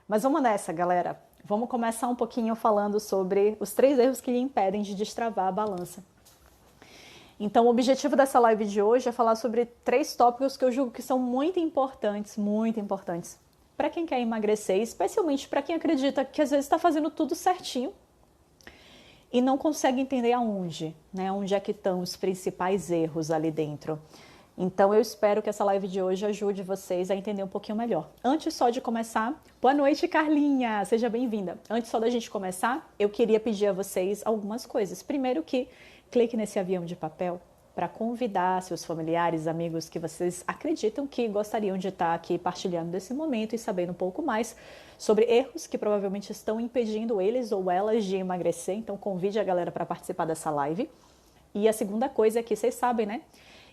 Mas vamos nessa, galera. Vamos começar um pouquinho falando sobre os 3 erros que lhe impedem de destravar a balança. Então, o objetivo dessa live de hoje é falar sobre 3 tópicos que eu julgo que são muito importantes para quem quer emagrecer, especialmente para quem acredita que às vezes está fazendo tudo certinho e não consegue entender aonde, né? Onde é que estão os principais erros ali dentro. Então eu espero que essa live de hoje ajude vocês a entender um pouquinho melhor. Antes só de começar, boa noite, Carlinha, seja bem-vinda. Antes só da gente começar, eu queria pedir a vocês algumas coisas. Primeiro que clique nesse avião de papel para convidar seus familiares, amigos que vocês acreditam que gostariam de estar aqui partilhando desse momento e sabendo um pouco mais sobre erros que provavelmente estão impedindo eles ou elas de emagrecer. Então convide a galera para participar dessa live. E a segunda coisa é que vocês sabem, né?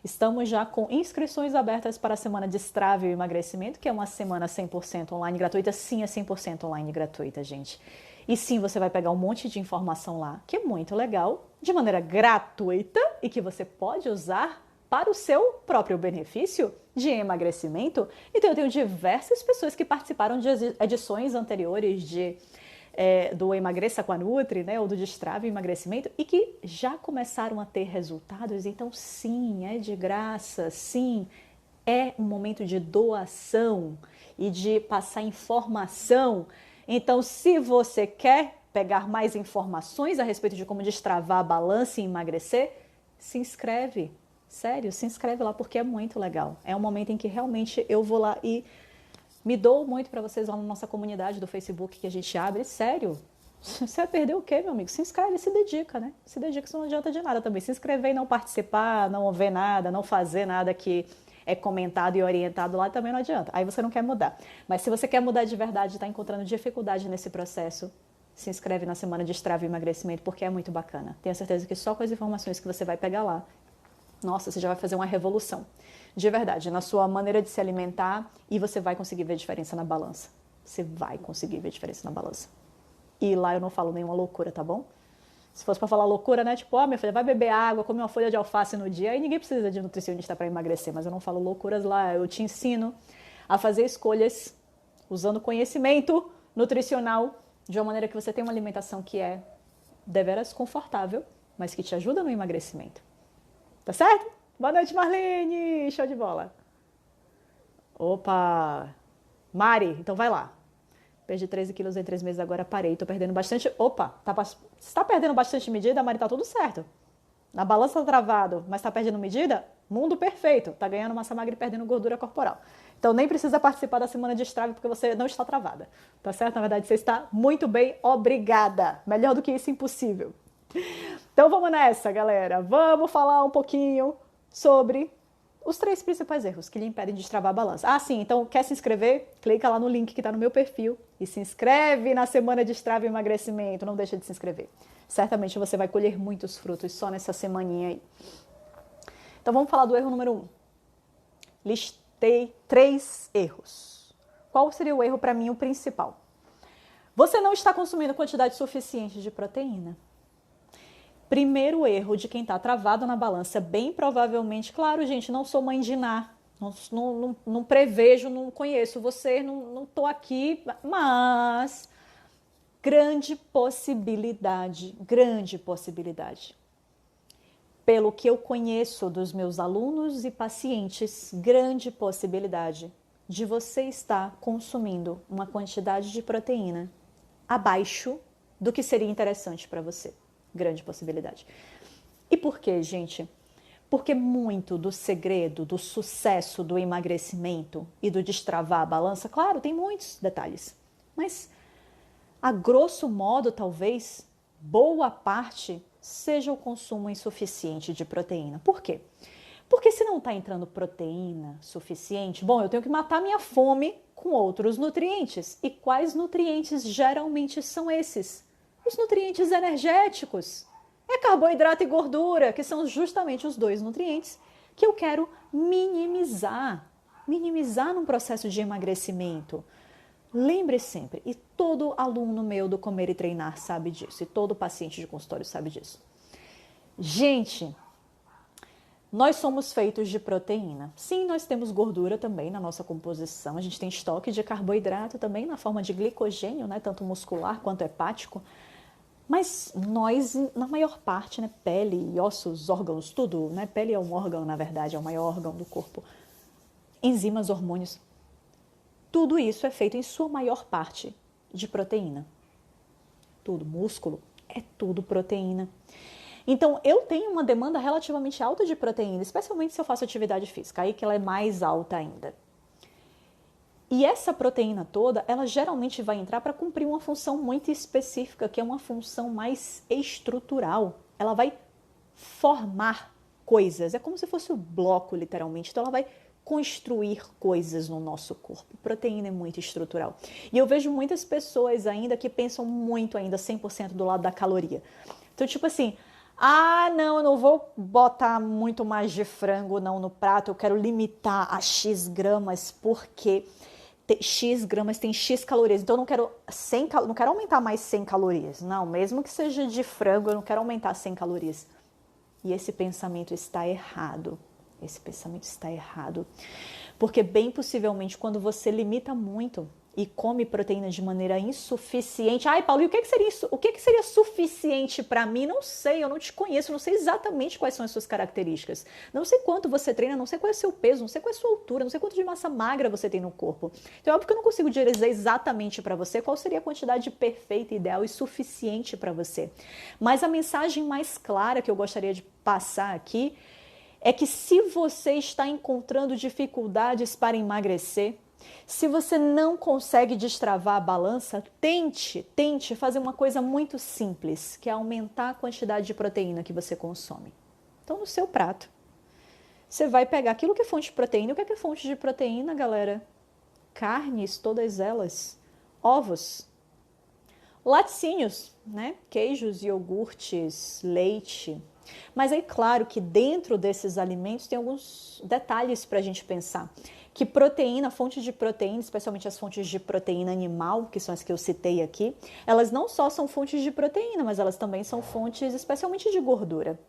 Estamos já com inscrições abertas para a Semana Destrave e Emagrecimento, que é uma semana 100% online gratuita. Sim, é 100% online gratuita, gente. E sim, você vai pegar um monte de informação lá, que é muito legal, de maneira gratuita e que você pode usar para o seu próprio benefício de emagrecimento. Então, eu tenho diversas pessoas que participaram de edições anteriores do Emagreça com a Nutri, né, ou do Destrave e Emagrecimento, e que já começaram a ter resultados. Então, sim, é de graça, sim, é um momento de doação e de passar informação. Então, se você quer pegar mais informações a respeito de como destravar a balança e emagrecer, se inscreve. Sério, se inscreve lá porque é muito legal. É um momento em que realmente eu vou lá e me dou muito para vocês lá na nossa comunidade do Facebook que a gente abre. Sério, você vai perder o quê, meu amigo? Se inscreve, se dedica, né? Se dedica, isso não adianta de nada também. Se inscrever e não participar, não ver nada, não fazer nada que é comentado e orientado lá também não adianta. Aí você não quer mudar. Mas se você quer mudar de verdade, está encontrando dificuldade nesse processo, se inscreve na Semana de Destrave e Emagrecimento, porque é muito bacana. Tenho certeza que só com as informações que você vai pegar lá, nossa, você já vai fazer uma revolução. De verdade, na sua maneira de se alimentar, e você vai conseguir ver diferença na balança. Você vai conseguir ver diferença na balança. E lá eu não falo nenhuma loucura, tá bom? Se fosse para falar loucura, né? Tipo, ó, minha filha, vai beber água, come uma folha de alface no dia. Aí ninguém precisa de nutricionista para emagrecer, mas eu não falo loucuras lá. Eu te ensino a fazer escolhas usando conhecimento nutricional de uma maneira que você tenha uma alimentação que é deveras confortável, mas que te ajuda no emagrecimento. Tá certo? Boa noite, Marlene! Show de bola! Opa! Mari, então vai lá. Perdi 13 quilos em 3 meses, agora parei. Tô perdendo bastante. Opa! Se tá perdendo bastante medida, Mari, tá tudo certo. Na balança tá travado, mas tá perdendo medida? Mundo perfeito. Tá ganhando massa magra e perdendo gordura corporal. Então nem precisa participar da semana de Destrave porque você não está travada. Tá certo? Na verdade, você está muito bem, obrigada. Melhor do que isso, impossível. Então vamos nessa, galera. Vamos falar um pouquinho sobre os 3 principais erros que lhe impedem de destravar a balança. Ah, sim, então quer se inscrever? Clica lá no link que está no meu perfil e se inscreve na Semana de Destrave e Emagrecimento. Não deixa de se inscrever. Certamente você vai colher muitos frutos só nessa semaninha aí. Então vamos falar do erro número 1. Listei 3 erros. Qual seria o erro para mim, o principal? Você não está consumindo quantidade suficiente de proteína. Primeiro erro de quem está travado na balança, bem provavelmente, claro, gente, não sou mãe de Ná, não prevejo, não conheço você, não estou aqui, mas grande possibilidade, pelo que eu conheço dos meus alunos e pacientes, grande possibilidade de você estar consumindo uma quantidade de proteína abaixo do que seria interessante para você. Grande possibilidade. E por quê, gente? Porque muito do segredo, do sucesso do emagrecimento e do destravar a balança, claro, tem muitos detalhes, mas a grosso modo, talvez, boa parte seja o consumo insuficiente de proteína. Por quê? Porque se não está entrando proteína suficiente, bom, eu tenho que matar minha fome com outros nutrientes. E quais nutrientes geralmente são esses? Os nutrientes energéticos. É carboidrato e gordura, que são justamente os 2 nutrientes que eu quero minimizar num processo de emagrecimento. Lembre sempre, e todo aluno meu do Comer e Treinar sabe disso, e todo paciente de consultório sabe disso. Gente, Nós somos feitos de proteína. Sim, nós temos gordura também na nossa composição. A gente tem estoque de carboidrato também na forma de glicogênio, né? Tanto muscular quanto hepático. Mas nós, na maior parte, né? Pele, ossos, órgãos, tudo, né? Pele é um órgão, na verdade, é o maior órgão do corpo. Enzimas, hormônios. Tudo isso é feito em sua maior parte de proteína. Tudo, músculo, é tudo proteína. Então, eu tenho uma demanda relativamente alta de proteína, especialmente se eu faço atividade física, aí que ela é mais alta ainda. E essa proteína toda, ela geralmente vai entrar para cumprir uma função muito específica, que é uma função mais estrutural. Ela vai formar coisas, é como se fosse o bloco, literalmente. Então, ela vai construir coisas no nosso corpo. Proteína é muito estrutural. E eu vejo muitas pessoas ainda que pensam muito ainda 100% do lado da caloria. Então, tipo assim, não, eu não vou botar muito mais de frango não no prato, eu quero limitar a X gramas, porque X gramas tem X calorias, então eu não quero aumentar mais 100 calorias. Não, mesmo que seja de frango, eu não quero aumentar 100 calorias. E esse pensamento está errado. Esse pensamento está errado. Porque bem possivelmente quando você limita muito e come proteína de maneira insuficiente. Ai, Paulo, e o que seria isso? O que seria suficiente para mim? Não sei, eu não te conheço, não sei exatamente quais são as suas características. Não sei quanto você treina, não sei qual é o seu peso, não sei qual é a sua altura, não sei quanto de massa magra você tem no corpo. Então é óbvio que eu não consigo dizer exatamente para você qual seria a quantidade perfeita, ideal e suficiente para você. Mas a mensagem mais clara que eu gostaria de passar aqui é que se você está encontrando dificuldades para emagrecer, se você não consegue destravar a balança, tente fazer uma coisa muito simples, que é aumentar a quantidade de proteína que você consome. Então, no seu prato, você vai pegar aquilo que é fonte de proteína. O que é fonte de proteína, galera? Carnes, todas elas. Ovos. Laticínios, né? Queijos, iogurtes, leite. Mas aí, claro que dentro desses alimentos tem alguns detalhes para a gente pensar. Que proteína, fonte de proteína, especialmente as fontes de proteína animal, que são as que eu citei aqui, elas não só são fontes de proteína, mas elas também são fontes especialmente de gordura.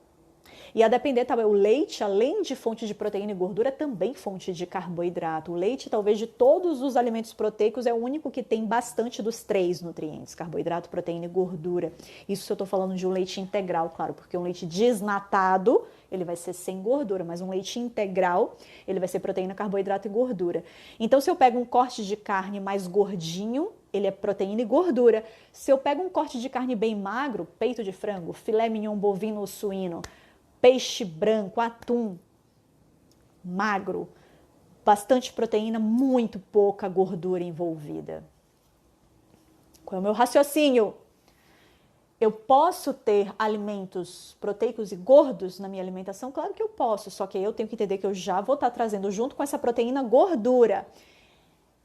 E a depender, o leite, além de fonte de proteína e gordura, é também fonte de carboidrato. O leite, talvez de todos os alimentos proteicos, é o único que tem bastante dos 3 nutrientes, carboidrato, proteína e gordura. Isso eu estou falando de um leite integral, claro, porque um leite desnatado, ele vai ser sem gordura, mas um leite integral, ele vai ser proteína, carboidrato e gordura. Então, se eu pego um corte de carne mais gordinho, ele é proteína e gordura. Se eu pego um corte de carne bem magro, peito de frango, filé mignon bovino ou suíno, peixe branco, atum, magro, bastante proteína, muito pouca gordura envolvida. Qual é o meu raciocínio? Eu posso ter alimentos proteicos e gordos na minha alimentação? Claro que eu posso, só que eu tenho que entender que eu já vou estar trazendo junto com essa proteína gordura.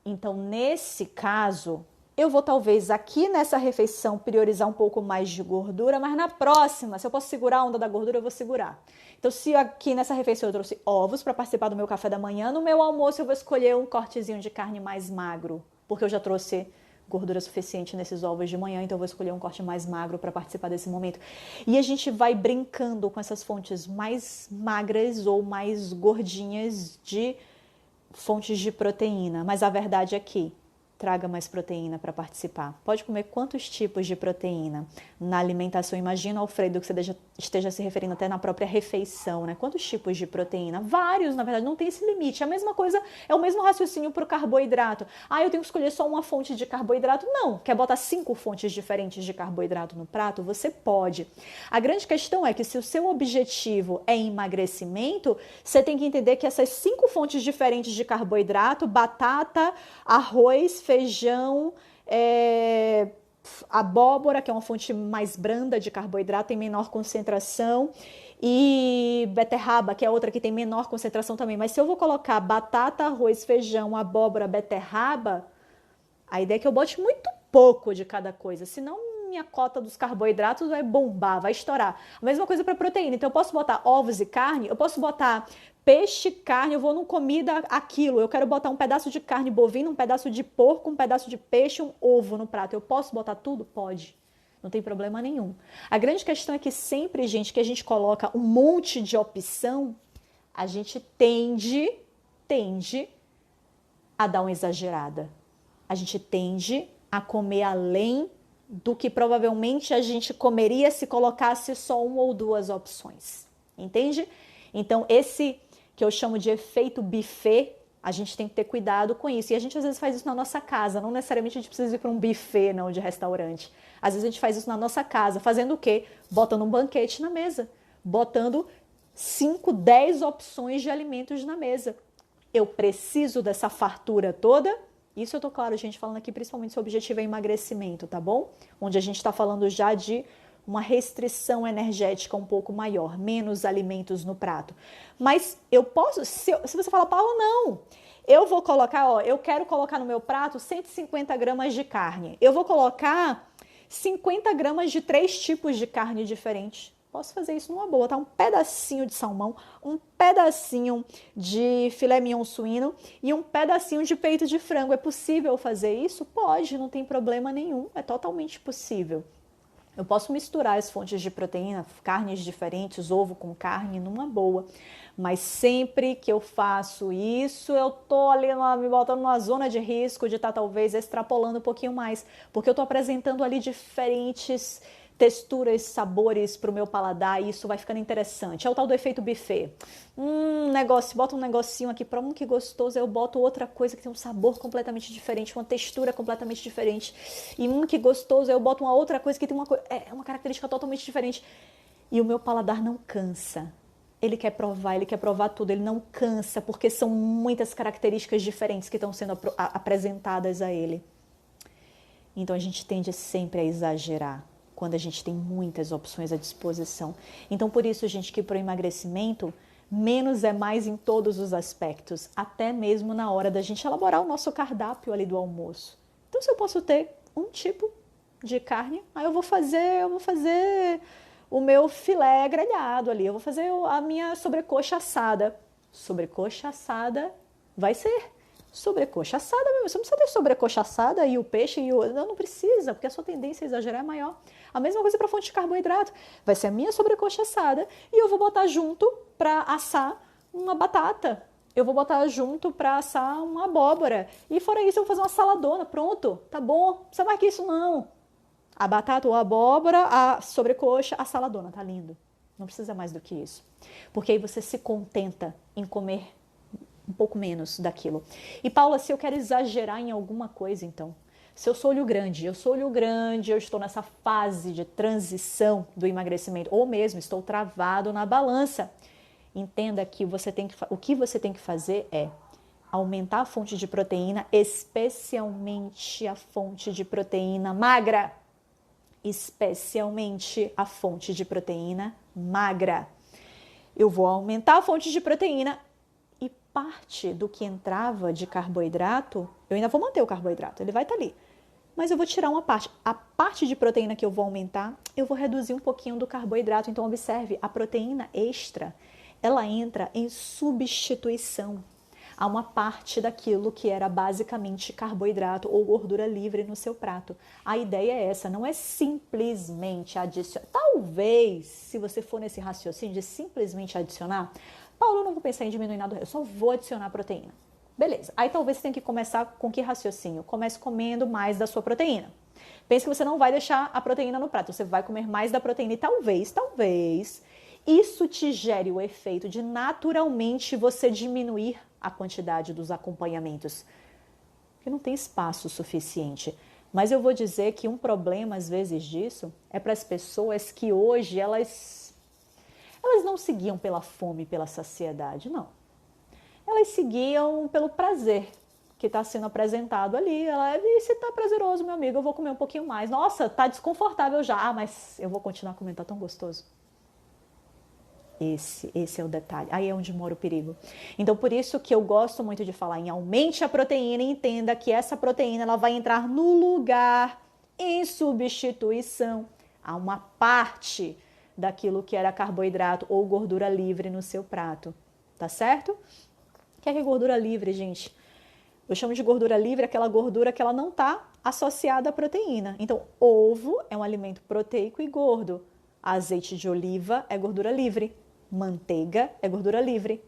Então, nesse caso, eu vou talvez aqui nessa refeição priorizar um pouco mais de gordura, mas na próxima, se eu posso segurar a onda da gordura, eu vou segurar. Então, se aqui nessa refeição eu trouxe ovos para participar do meu café da manhã, no meu almoço eu vou escolher um cortezinho de carne mais magro, porque eu já trouxe gordura suficiente nesses ovos de manhã, então eu vou escolher um corte mais magro para participar desse momento. E a gente vai brincando com essas fontes mais magras ou mais gordinhas de fontes de proteína, mas a verdade é que traga mais proteína para participar. Pode comer quantos tipos de proteína na alimentação? Imagina, Alfredo, que você esteja se referindo até na própria refeição, né? Quantos tipos de proteína? Vários, na verdade, não tem esse limite. A mesma coisa, é o mesmo raciocínio para o carboidrato. Eu tenho que escolher só uma fonte de carboidrato? Não. Quer botar 5 fontes diferentes de carboidrato no prato? Você pode. A grande questão é que se o seu objetivo é emagrecimento, você tem que entender que essas 5 fontes diferentes de carboidrato, batata, arroz, feijão, abóbora, que é uma fonte mais branda de carboidrato, tem menor concentração, e beterraba, que é outra que tem menor concentração também. Mas se eu vou colocar batata, arroz, feijão, abóbora, beterraba, a ideia é que eu bote muito pouco de cada coisa, senão minha cota dos carboidratos vai bombar, vai estourar. A mesma coisa para proteína. Então eu posso botar ovos e carne, eu posso botar peixe, carne, eu vou numa comida aquilo, eu quero botar um pedaço de carne bovina, um pedaço de porco, um pedaço de peixe, um ovo no prato. Eu posso botar tudo? Pode. Não tem problema nenhum. A grande questão é que sempre, gente, que a gente coloca um monte de opção, a gente tende a dar uma exagerada. A gente tende a comer além do que provavelmente a gente comeria se colocasse só uma ou duas opções. Entende? Então, esse que eu chamo de efeito buffet, a gente tem que ter cuidado com isso. E a gente às vezes faz isso na nossa casa, não necessariamente a gente precisa ir para um buffet, não, de restaurante. Às vezes a gente faz isso na nossa casa, fazendo o quê? Botando um banquete na mesa, botando 5, 10 opções de alimentos na mesa. Eu preciso dessa fartura toda? Isso eu tô, claro, gente, falando aqui principalmente se o objetivo é emagrecimento, tá bom? Onde a gente está falando já de uma restrição energética um pouco maior, menos alimentos no prato. Mas eu posso, se você fala, Paula, não, eu vou colocar, eu quero colocar no meu prato 150 gramas de carne. Eu vou colocar 50 gramas de 3 tipos de carne diferentes. Posso fazer isso numa boa, tá? Um pedacinho de salmão, um pedacinho de filé mignon suíno e um pedacinho de peito de frango. É possível fazer isso? Pode, não tem problema nenhum. É totalmente possível. Eu posso misturar as fontes de proteína, carnes diferentes, ovo com carne, numa boa. Mas sempre que eu faço isso, eu tô ali me botando numa zona de risco de estar talvez extrapolando um pouquinho mais. Porque eu tô apresentando ali diferentes texturas, sabores para o meu paladar e isso vai ficando interessante. É o tal do efeito buffet. Bota um negocinho aqui para que gostoso, eu boto outra coisa que tem um sabor completamente diferente, uma textura completamente diferente. E que gostoso, eu boto uma outra coisa que tem uma característica totalmente diferente. E o meu paladar não cansa. Ele quer provar tudo, ele não cansa, porque são muitas características diferentes que estão sendo apresentadas a ele. Então a gente tende sempre a exagerar quando a gente tem muitas opções à disposição. Então, por isso, gente, que para o emagrecimento, menos é mais em todos os aspectos, até mesmo na hora da gente elaborar o nosso cardápio ali do almoço. Então, se eu posso ter um tipo de carne, aí eu vou fazer o meu filé grelhado ali, eu vou fazer a minha sobrecoxa assada. Sobrecoxa assada vai ser sobrecoxa assada mesmo. Você não precisa ter sobrecoxa assada e o peixe e não precisa, porque a sua tendência a exagerar é maior. A mesma coisa para fonte de carboidrato. Vai ser a minha sobrecoxa assada e eu vou botar junto para assar uma batata. Eu vou botar junto para assar uma abóbora. E fora isso, eu vou fazer uma saladona. Pronto, tá bom. Não precisa mais que isso, não. A batata ou a abóbora, a sobrecoxa, a saladona. Tá lindo. Não precisa mais do que isso. Porque aí você se contenta em comer um pouco menos daquilo. E Paula, se eu quero exagerar em alguma coisa, então, se eu sou olho grande, eu estou nessa fase de transição do emagrecimento, ou mesmo estou travado na balança, entenda que o que você tem que fazer é aumentar a fonte de proteína, especialmente a fonte de proteína magra. Especialmente a fonte de proteína magra. Eu vou aumentar a fonte de proteína e parte do que entrava de carboidrato, eu ainda vou manter o carboidrato, ele vai estar ali. Mas eu vou tirar uma parte. A parte de proteína que eu vou aumentar, eu vou reduzir um pouquinho do carboidrato. Então, observe, a proteína extra, ela entra em substituição a uma parte daquilo que era basicamente carboidrato ou gordura livre no seu prato. A ideia é essa, não é simplesmente adicionar. Talvez, se você for nesse raciocínio de simplesmente adicionar, Paulo, eu não vou pensar em diminuir nada, eu só vou adicionar proteína. Beleza, aí talvez você tenha que começar com que raciocínio? Comece comendo mais da sua proteína. Pense que você não vai deixar a proteína no prato, você vai comer mais da proteína e talvez, isso te gere o efeito de naturalmente você diminuir a quantidade dos acompanhamentos, porque não tem espaço suficiente. Mas eu vou dizer que um problema, às vezes, disso é para as pessoas que hoje elas não seguiam pela fome, pela saciedade, não. Elas seguiam pelo prazer que está sendo apresentado ali. E se está prazeroso, meu amigo, eu vou comer um pouquinho mais. Nossa, está desconfortável já, mas eu vou continuar comendo, está tão gostoso. Esse é o detalhe, aí é onde mora o perigo. Então, por isso que eu gosto muito de falar em aumente a proteína e entenda que essa proteína ela vai entrar no lugar, em substituição a uma parte daquilo que era carboidrato ou gordura livre no seu prato, tá certo? O que é gordura livre, gente? Eu chamo de gordura livre aquela gordura que ela não está associada à proteína. Então, ovo é um alimento proteico e gordo. Azeite de oliva é gordura livre. Manteiga é gordura livre.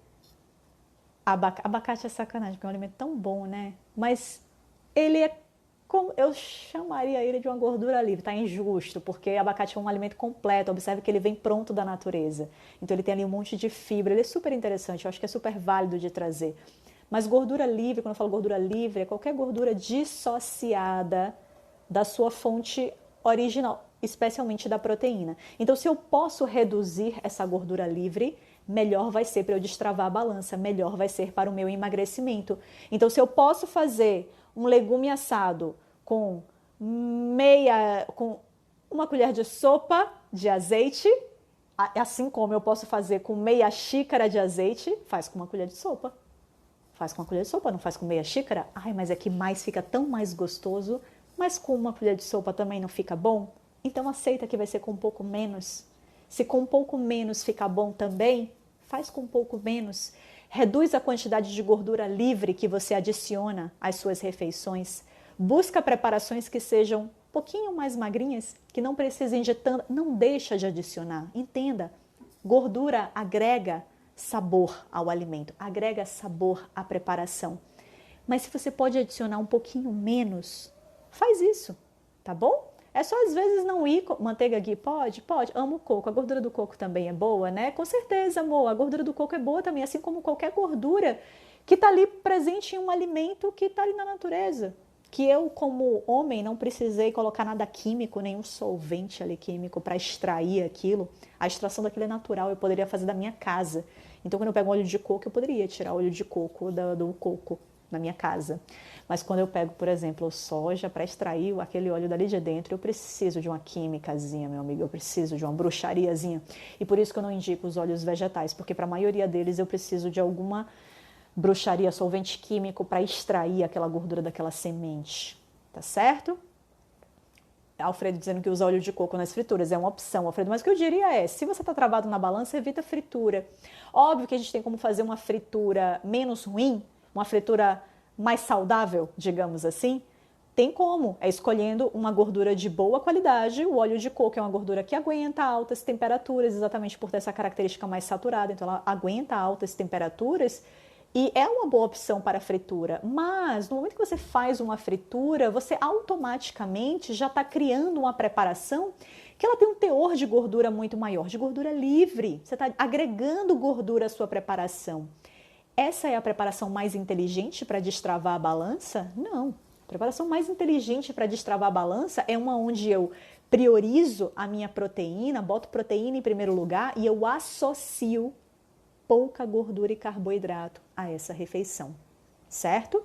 Abacate é sacanagem, porque é um alimento tão bom, né? Mas ele é como eu chamaria ele de uma gordura livre, tá injusto, porque abacate é um alimento completo, observe que ele vem pronto da natureza. Então ele tem ali um monte de fibra, ele é super interessante, eu acho que é super válido de trazer. Mas gordura livre, quando eu falo gordura livre, é qualquer gordura dissociada da sua fonte original, especialmente da proteína. Então, se eu posso reduzir essa gordura livre, melhor vai ser para eu destravar a balança, melhor vai ser para o meu emagrecimento. Então, se eu posso fazer um legume assado com com uma colher de sopa de azeite, assim como eu posso fazer com meia xícara de azeite, faz com uma colher de sopa. Faz com uma colher de sopa, não faz com meia xícara? Ai, mas é que mais fica tão mais gostoso, mas com uma colher de sopa também não fica bom? Então aceita que vai ser com um pouco menos. Se com um pouco menos ficar bom também, faz com um pouco menos. Reduz a quantidade de gordura livre que você adiciona às suas refeições. Busca preparações que sejam um pouquinho mais magrinhas, que não precisem de tanto. Não deixa de adicionar. Entenda, gordura agrega sabor ao alimento, agrega sabor à preparação. Mas se você pode adicionar um pouquinho menos, faz isso, tá bom? É só às vezes não ir. Manteiga aqui, pode? Pode. Amo o coco. A gordura do coco também é boa, né? Com certeza, amor. A gordura do coco é boa também, assim como qualquer gordura que está ali presente em um alimento que está ali na natureza. Que eu, como homem, não precisei colocar nada químico, nenhum solvente ali químico para extrair aquilo. A extração daquilo é natural, eu poderia fazer da minha casa. Então, quando eu pego um óleo de coco, eu poderia tirar o óleo de coco do coco na minha casa. Mas quando eu pego, por exemplo, soja para extrair aquele óleo dali de dentro, eu preciso de uma químicazinha, meu amigo, eu preciso de uma bruxariazinha. E por isso que eu não indico os óleos vegetais, porque para a maioria deles eu preciso de alguma bruxaria, solvente químico para extrair aquela gordura daquela semente, tá certo? Alfredo dizendo que usa óleo de coco nas frituras, é uma opção, Alfredo, mas o que eu diria é, se você está travado na balança, evita fritura. Óbvio que a gente tem como fazer uma fritura menos ruim, uma fritura mais saudável, digamos assim, tem como, é escolhendo uma gordura de boa qualidade. O óleo de coco é uma gordura que aguenta altas temperaturas, exatamente por ter essa característica mais saturada, então ela aguenta altas temperaturas e é uma boa opção para fritura. Mas no momento que você faz uma fritura, você automaticamente já está criando uma preparação que ela tem um teor de gordura muito maior, de gordura livre. Você está agregando gordura à sua preparação. Essa é a preparação mais inteligente para destravar a balança? Não. A preparação mais inteligente para destravar a balança é uma onde eu priorizo a minha proteína, boto proteína em primeiro lugar e eu associo pouca gordura e carboidrato a essa refeição, certo?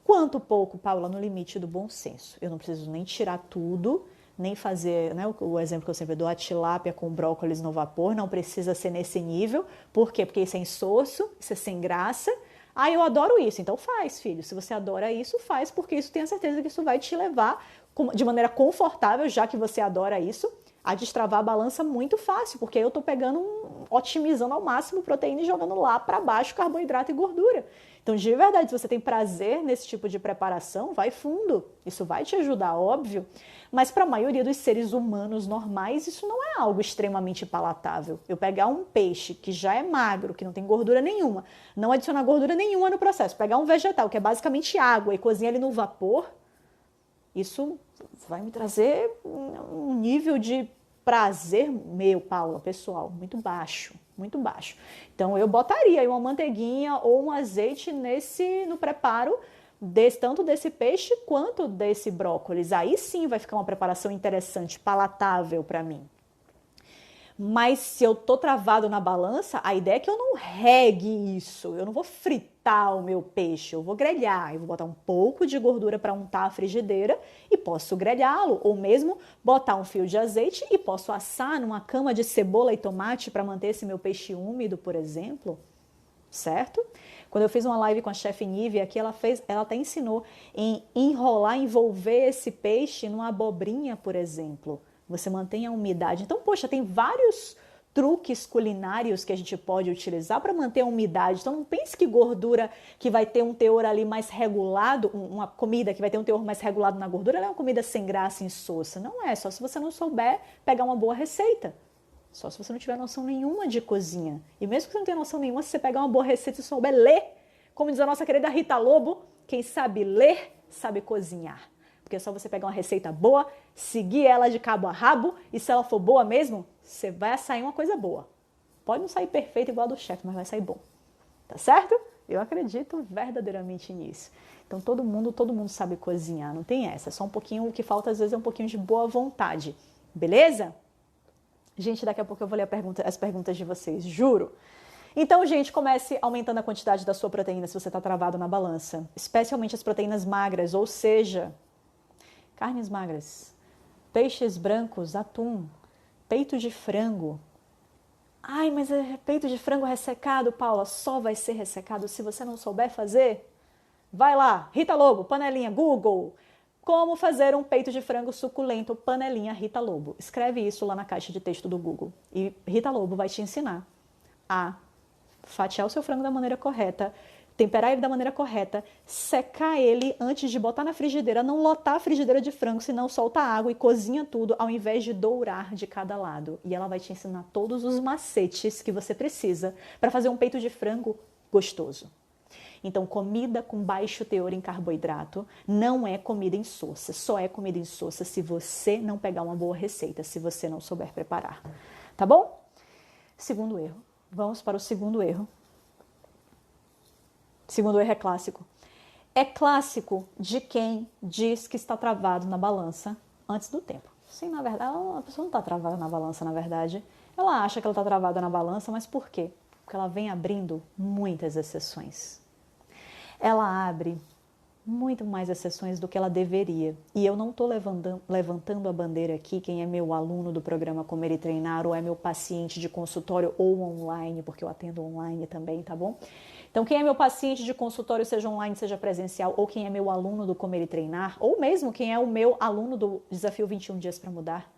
Quanto pouco, Paula, no limite do bom senso. Eu não preciso nem tirar tudo, nem fazer, né, o exemplo que eu sempre dou, a tilápia com brócolis no vapor, não precisa ser nesse nível. Por quê? Porque isso é insosso, isso é sem graça. Ah, eu adoro isso. Então faz, filho. Se você adora isso, faz, porque isso tenha certeza que isso vai te levar de maneira confortável, já que você adora isso, a destravar a balança muito fácil, porque aí eu estou pegando, otimizando ao máximo proteína e jogando lá para baixo carboidrato e gordura. Então, de verdade, se você tem prazer nesse tipo de preparação, vai fundo. Isso vai te ajudar, óbvio. Mas para a maioria dos seres humanos normais, isso não é algo extremamente palatável. Eu pegar um peixe que já é magro, que não tem gordura nenhuma, não adicionar gordura nenhuma no processo, pegar um vegetal, que é basicamente água, e cozinhar ele no vapor, isso vai me trazer um nível de prazer meu, Paula, pessoal, muito baixo, muito baixo. Então eu botaria aí uma manteiguinha ou um azeite no preparo tanto desse peixe quanto desse brócolis. Aí sim vai ficar uma preparação interessante, palatável para mim. Mas se eu tô travado na balança, a ideia é que eu não regue isso. Eu não vou fritar o meu peixe, eu vou grelhar. Eu vou botar um pouco de gordura para untar a frigideira e posso grelhá-lo. Ou mesmo botar um fio de azeite e posso assar numa cama de cebola e tomate para manter esse meu peixe úmido, por exemplo. Certo? Quando eu fiz uma live com a chefe Nívia aqui, ela até ensinou em enrolar, envolver esse peixe numa abobrinha, por exemplo. Você mantém a umidade. Então, poxa, tem vários truques culinários que a gente pode utilizar para manter a umidade. Então, não pense que gordura que vai ter um teor ali mais regulado, uma comida que vai ter um teor mais regulado na gordura, ela é uma comida sem graça, insossa. Não é, só se você não souber pegar uma boa receita. Só se você não tiver noção nenhuma de cozinha. E mesmo que você não tenha noção nenhuma, se você pegar uma boa receita e souber ler, como diz a nossa querida Rita Lobo, quem sabe ler, sabe cozinhar. Porque é só você pegar uma receita boa, seguir ela de cabo a rabo, e se ela for boa mesmo, você vai sair uma coisa boa. Pode não sair perfeito igual a do chefe, mas vai sair bom. Tá certo? Eu acredito verdadeiramente nisso. Então todo mundo sabe cozinhar, não tem essa. É só um pouquinho, o que falta às vezes é um pouquinho de boa vontade. Beleza? Gente, daqui a pouco eu vou ler as perguntas de vocês, juro. Então, gente, comece aumentando a quantidade da sua proteína se você está travado na balança. Especialmente as proteínas magras, ou seja, carnes magras, peixes brancos, atum, peito de frango. Ai, mas é peito de frango ressecado, Paula, só vai ser ressecado se você não souber fazer? Vai lá, Rita Lobo, panelinha, Google. Como fazer um peito de frango suculento, panelinha Rita Lobo. Escreve isso lá na caixa de texto do Google. E Rita Lobo vai te ensinar a fatiar o seu frango da maneira correta, temperar ele da maneira correta, secar ele antes de botar na frigideira, não lotar a frigideira de frango, senão solta água e cozinha tudo, ao invés de dourar de cada lado. E ela vai te ensinar todos os macetes que você precisa para fazer um peito de frango gostoso. Então, comida com baixo teor em carboidrato não é comida insossa. Só é comida insossa se você não pegar uma boa receita, se você não souber preparar. Tá bom? Segundo erro. Vamos para o segundo erro. Segundo erro é clássico. É clássico de quem diz que está travado na balança antes do tempo. Sim, na verdade, a pessoa não está travada na balança, na verdade. Ela acha que ela está travada na balança, mas por quê? Porque ela vem abrindo muitas exceções. Ela abre muito mais exceções do que ela deveria. E eu não estou levantando a bandeira aqui, quem é meu aluno do programa Comer e Treinar, ou é meu paciente de consultório ou online, porque eu atendo online também, tá bom? Então, quem é meu paciente de consultório, seja online, seja presencial, ou quem é meu aluno do Comer e Treinar, ou mesmo quem é o meu aluno do Desafio 21 Dias para Mudar,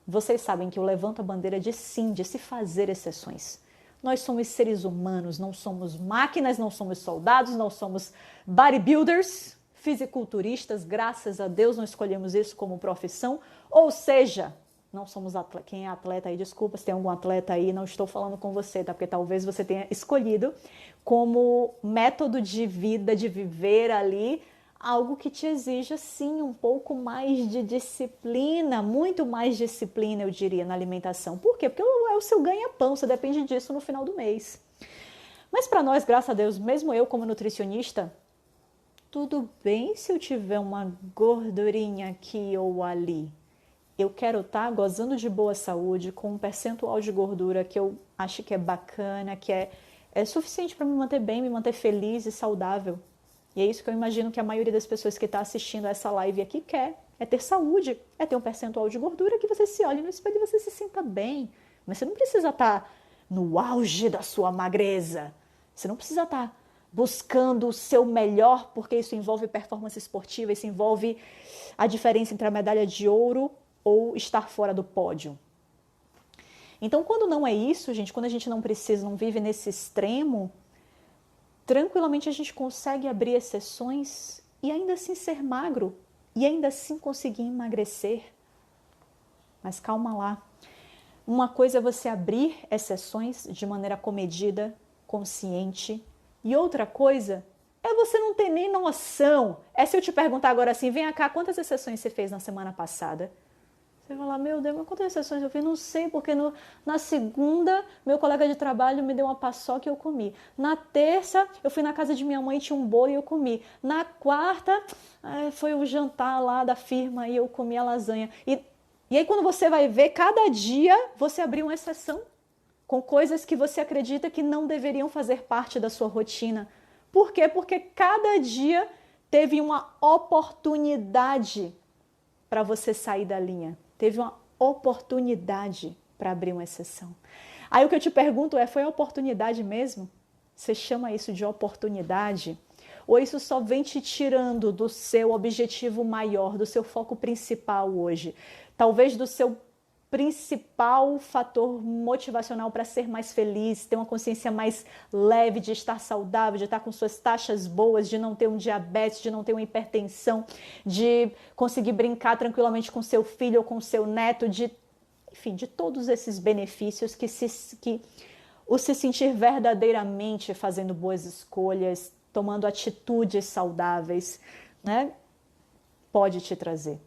vocês sabem que eu levanto a bandeira de sim, de se fazer exceções. Nós somos seres humanos, não somos máquinas, não somos soldados, não somos bodybuilders, fisiculturistas, graças a Deus não escolhemos isso como profissão, ou seja, não somos atleta. Quem é atleta aí, desculpa se tem algum atleta aí, não estou falando com você, tá? Porque talvez você tenha escolhido como método de vida, de viver ali, algo que te exija, sim, um pouco mais de disciplina, muito mais disciplina, eu diria, na alimentação. Por quê? Porque é o seu ganha-pão, você depende disso no final do mês. Mas para nós, graças a Deus, mesmo eu como nutricionista, tudo bem se eu tiver uma gordurinha aqui ou ali. Eu quero estar gozando de boa saúde, com um percentual de gordura que eu acho que é bacana, que é suficiente para me manter bem, me manter feliz e saudável. E é isso que eu imagino que a maioria das pessoas que está assistindo a essa live aqui quer. É ter saúde, é ter um percentual de gordura que você se olhe no espelho e você se sinta bem. Mas você não precisa estar no auge da sua magreza. Você não precisa estar buscando o seu melhor, porque isso envolve performance esportiva, isso envolve a diferença entre a medalha de ouro ou estar fora do pódio. Então, quando não é isso, gente, quando a gente não precisa, não vive nesse extremo, tranquilamente a gente consegue abrir exceções e ainda assim ser magro e ainda assim conseguir emagrecer. Mas calma lá. Uma coisa é você abrir exceções de maneira comedida, consciente, e outra coisa é você não ter nem noção. É se eu te perguntar agora assim, vem cá, quantas exceções você fez na semana passada? Você vai falar, meu Deus, mas quantas exceções eu fiz? Não sei, porque na segunda, meu colega de trabalho me deu uma paçoca e eu comi. Na terça, eu fui na casa de minha mãe, tinha um bolo e eu comi. Na quarta, foi o jantar lá da firma e eu comi a lasanha. E aí, quando você vai ver, cada dia você abriu uma exceção com coisas que você acredita que não deveriam fazer parte da sua rotina. Por quê? Porque cada dia teve uma oportunidade para você sair da linha. Teve uma oportunidade para abrir uma exceção. Aí o que eu te pergunto foi a oportunidade mesmo? Você chama isso de oportunidade? Ou isso só vem te tirando do seu objetivo maior, do seu foco principal hoje? Talvez do seu principal fator motivacional para ser mais feliz, ter uma consciência mais leve, de estar saudável, de estar com suas taxas boas, de não ter um diabetes, de não ter uma hipertensão, de conseguir brincar tranquilamente com seu filho ou com seu neto, enfim, de todos esses benefícios que o se sentir verdadeiramente fazendo boas escolhas tomando atitudes saudáveis, né? Pode te trazer.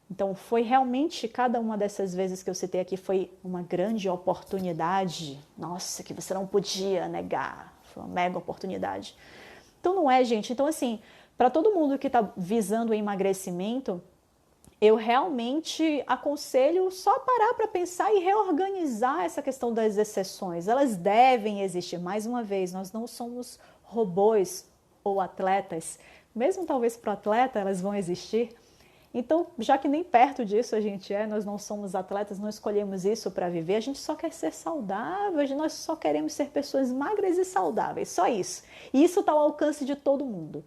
Então, foi realmente, cada uma dessas vezes que eu citei aqui, foi uma grande oportunidade. Nossa, que você não podia negar. Foi uma mega oportunidade. Então, não é, gente. Então, assim, para todo mundo que está visando o emagrecimento, eu realmente aconselho só parar para pensar e reorganizar essa questão das exceções. Elas devem existir. Mais uma vez, nós não somos robôs ou atletas. Mesmo talvez para o atleta elas vão existir. Então, já que nem perto disso a gente nós não somos atletas, não escolhemos isso para viver, a gente só quer ser saudável, nós só queremos ser pessoas magras e saudáveis, só isso. E isso está ao alcance de todo mundo.